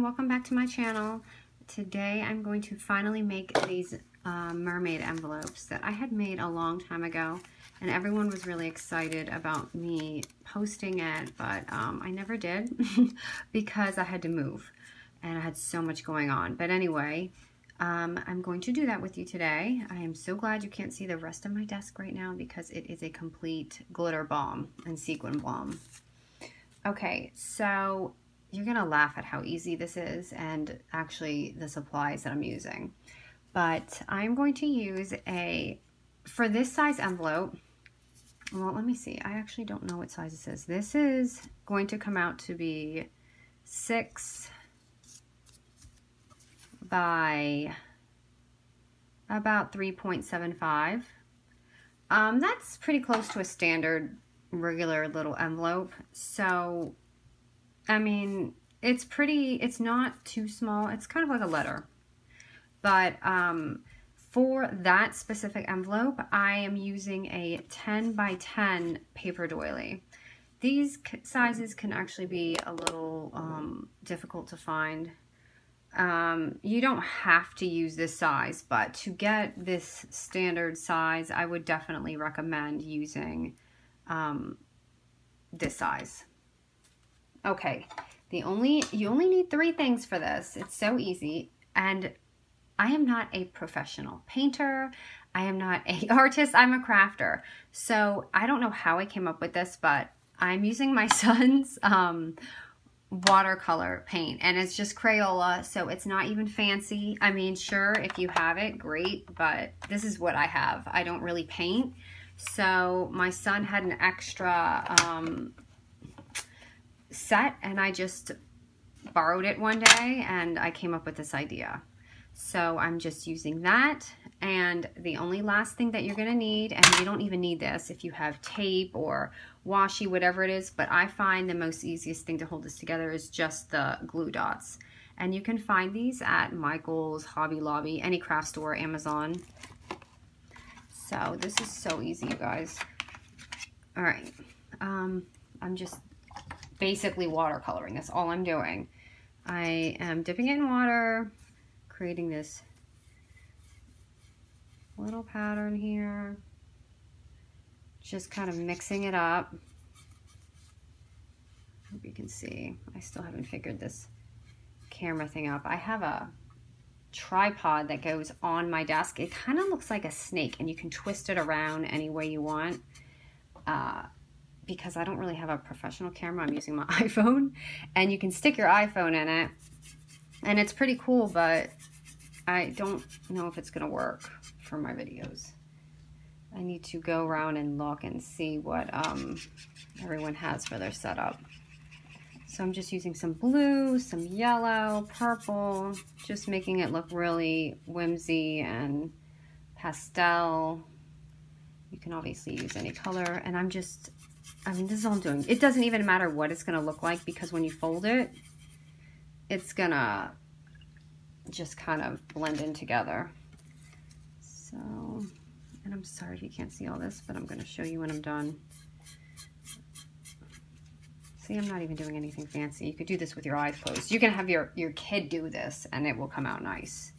everyone, welcome back to my channel. Today I'm going to finally make these mermaid envelopes that I had made a long time ago, and everyone was really excited about me posting it, but I never did because I had to move and I had so much going on. But anyway, I'm going to do that with you today. I am so glad you can't see the rest of my desk right now because it is a complete glitter bomb and sequin bomb. Okay, so you're gonna laugh at how easy this is and actually the supplies that I'm using. But I'm going to use for this size envelope, well, let me see. I actually don't know what size this is. This is going to come out to be 6 by about 3.75. That's pretty close to a standard regular little envelope. So I mean, it's not too small. It's kind of like a letter. But for that specific envelope, I am using a 10 by 10 paper doily. These sizes can actually be a little difficult to find. You don't have to use this size, but to get this standard size, I would definitely recommend using this size. Okay, you only need 3 things for this. It's so easy, and I am not a professional painter. I am not an artist. I'm a crafter. So I don't know how I came up with this, but I'm using my son's watercolor paint, and it's just Crayola, so it's not even fancy. I mean, sure, if you have it, great, but this is what I have. I don't really paint, so my son had an extra set, and I just borrowed it one day and I came up with this idea. So I'm just using that, and the only last thing that you're gonna need, and you don't even need this if you have tape or washi, whatever it is, but I find the most easiest thing to hold this together is just the glue dots. And you can find these at Michael's, Hobby Lobby, any craft store, Amazon. So this is so easy, you guys. All right, I'm just basically watercoloring. That's all I'm doing. I am dipping it in water, creating this little pattern here, just kind of mixing it up. Hope you can see. I still haven't figured this camera thing out. I have a tripod that goes on my desk. It kind of looks like a snake, and you can twist it around any way you want. Because I don't really have a professional camera, I'm using my iPhone, and you can stick your iPhone in it, and it's pretty cool, but I don't know if it's gonna work for my videos. I need to go around and look and see what everyone has for their setup. So I'm just using some blue, some yellow, purple, just making it look really whimsy and pastel. You can obviously use any color, and I mean, this is all I'm doing. It doesn't even matter what it's going to look like, because when you fold it, it's going to just kind of blend in together. So, and I'm sorry if you can't see all this, but I'm going to show you when I'm done. See, I'm not even doing anything fancy. You could do this with your eyes closed. You can have your kid do this, and it will come out nice.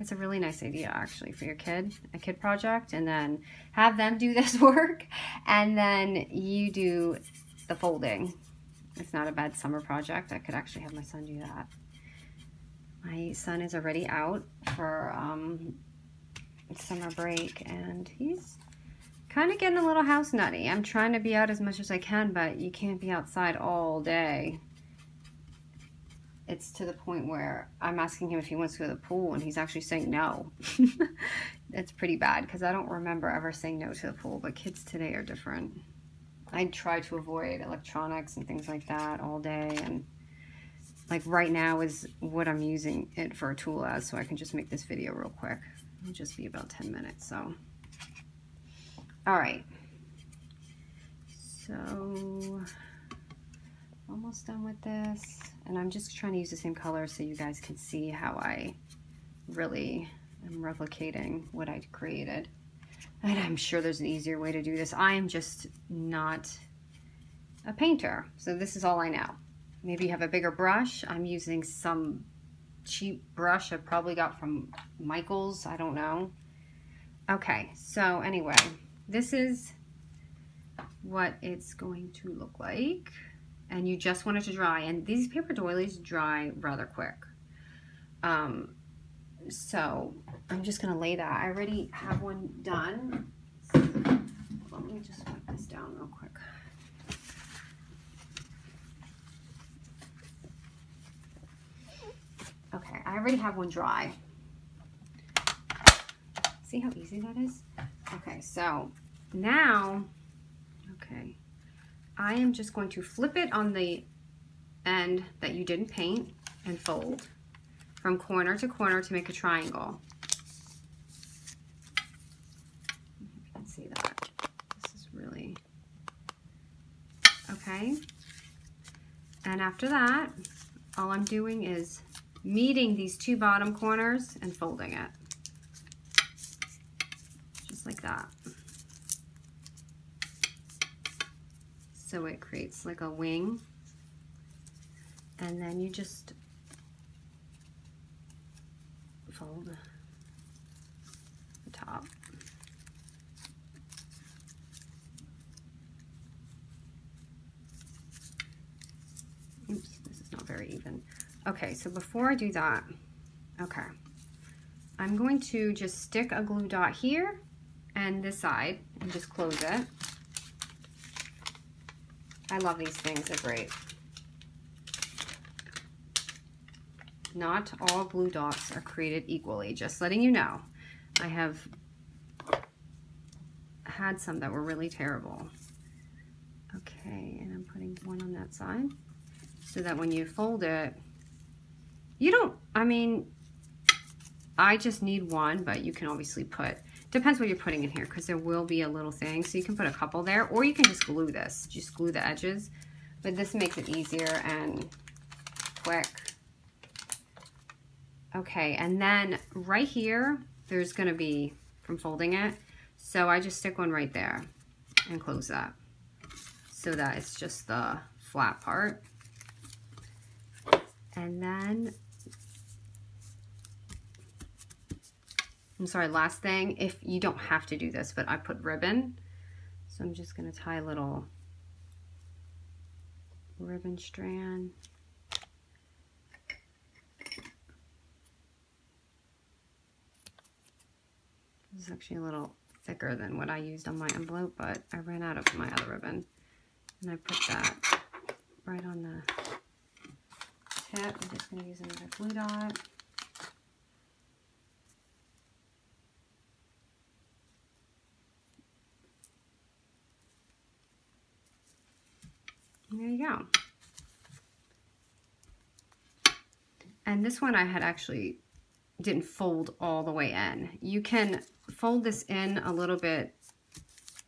It's a really nice idea, actually, for your kid, a kid project, and then have them do this work, and then you do the folding. It's not a bad summer project. I could actually have my son do that. My son is already out for summer break, and he's kind of getting a little house nutty. I'm trying to be out as much as I can, but you can't be outside all day. It's to the point where I'm asking him if he wants to go to the pool, and he's actually saying no. It's pretty bad, because I don't remember ever saying no to the pool, but kids today are different. I try to avoid electronics and things like that all day, and like right now is what I'm using it for a tool as, so I can just make this video real quick. It'll just be about 10 minutes, so. All right. So, almost done with this, and I'm just trying to use the same color so you guys can see how I really am replicating what I created. And I'm sure there's an easier way to do this. I am just not a painter, so this is all I know. Maybe you have a bigger brush. I'm using some cheap brush I probably got from Michael's. I don't know. Okay, so anyway, this is what it's going to look like. And you just want it to dry. And these paper doilies dry rather quick. So I'm just going to lay that. I already have one done. Let me just wipe this down real quick. Okay, I already have one dry. See how easy that is? Okay, so now, okay, I am just going to flip it on the end that you didn't paint and fold from corner to corner to make a triangle. If you can see that. This is really, okay. And after that, all I'm doing is meeting these two bottom corners and folding it. Just like that. So it creates like a wing. And then you just fold the top. Oops, this is not very even. Okay, so before I do that, okay, I'm going to just stick a glue dot here and this side and just close it. I love these things, they're great. Not all glue dots are created equally, just letting you know. I have had some that were really terrible. Okay, and I'm putting one on that side so that when you fold it, you don't, I mean, I just need one, but you can obviously put, depends what you're putting in here, because there will be a little thing, so you can put a couple there, or you can just glue this, just glue the edges, but this makes it easier and quick. Okay, and then right here, there's gonna be, from folding it, so I just stick one right there and close that, so that it's just the flat part. And then, I'm sorry, last thing, if you don't have to do this, but I put ribbon. So I'm just gonna tie a little ribbon strand. This is actually a little thicker than what I used on my envelope, but I ran out of my other ribbon. And I put that right on the tip. I'm just gonna use another glue dot. There you go. And this one I had actually didn't fold all the way in. You can fold this in a little bit.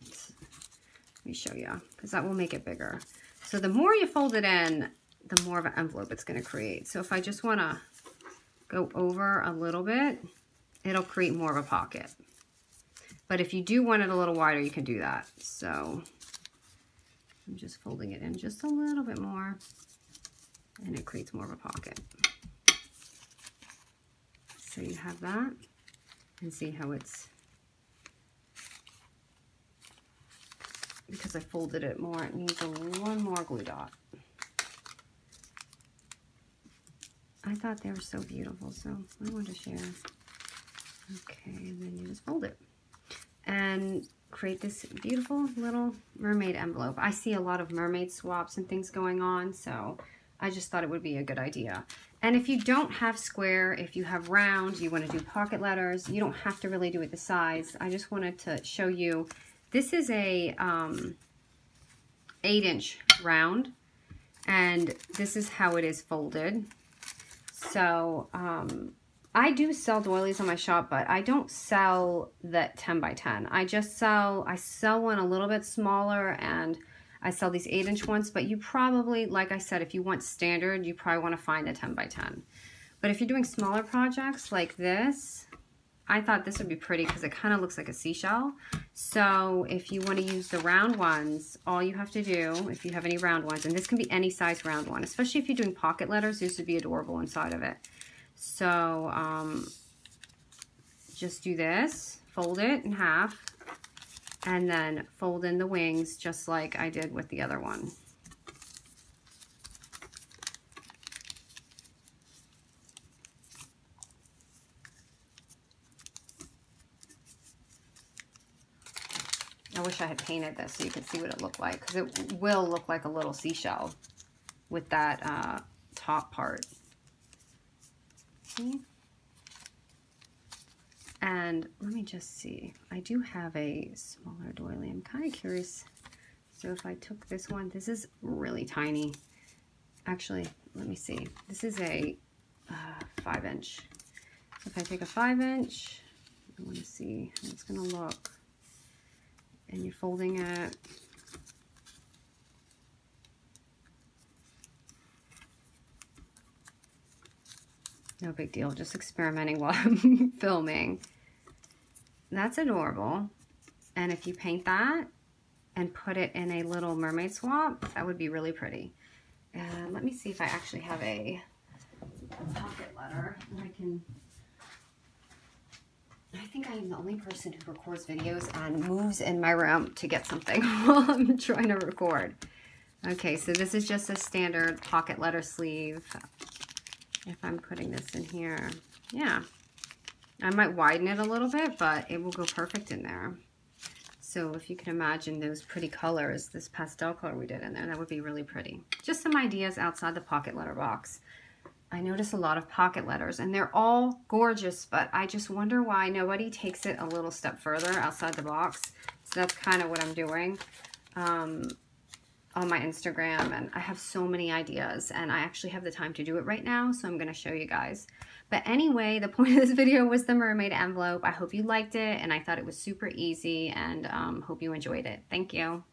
Let me show you, because that will make it bigger. So the more you fold it in, the more of an envelope it's going to create. So if I just want to go over a little bit, it'll create more of a pocket. But if you do want it a little wider, you can do that. So I'm just folding it in just a little bit more, and it creates more of a pocket. So you have that, and see how it's, because I folded it more, it needs one more glue dot. I thought they were so beautiful, so I wanted to share. Okay, and then you just fold it and create this beautiful little mermaid envelope. I see a lot of mermaid swaps and things going on, so I just thought it would be a good idea. And if you don't have square, if you have round, you want to do pocket letters, you don't have to really do it the size. I just wanted to show you, this is a 8-inch round, and this is how it is folded. So I do sell doilies on my shop, but I don't sell that 10 by 10. I sell one a little bit smaller, and I sell these 8-inch ones, but you probably, like I said, if you want standard, you probably want to find a 10 by 10. But if you're doing smaller projects like this, I thought this would be pretty because it kind of looks like a seashell. So if you want to use the round ones, all you have to do, if you have any round ones, and this can be any size round one, especially if you're doing pocket letters, this would be adorable inside of it. So just do this, fold it in half, and then fold in the wings just like I did with the other one. I wish I had painted this so you could see what it looked like, because it will look like a little seashell with that top part. See? And let me just see. I do have a smaller doily. I'm kind of curious. So if I took this one, this is really tiny. Actually, let me see. This is a 5-inch. So if I take a 5-inch, I want to see how it's going to look. And you're folding it. No big deal, just experimenting while I'm filming. That's adorable. And if you paint that and put it in a little mermaid swap, that would be really pretty. And let me see if I actually have a pocket letter that I think I am the only person who records videos and moves in my room to get something while I'm trying to record. Okay, so this is just a standard pocket letter sleeve. If I'm putting this in here, yeah. I might widen it a little bit, but it will go perfect in there. So if you can imagine those pretty colors, this pastel color we did in there, that would be really pretty. Just some ideas outside the pocket letter box. I notice a lot of pocket letters, and they're all gorgeous, but I just wonder why nobody takes it a little step further outside the box. So that's kind of what I'm doing on my Instagram, and I have so many ideas, and I actually have the time to do it right now, so I'm going to show you guys. But anyway, the point of this video was the mermaid envelope. I hope you liked it, and I thought it was super easy, and hope you enjoyed it. Thank you.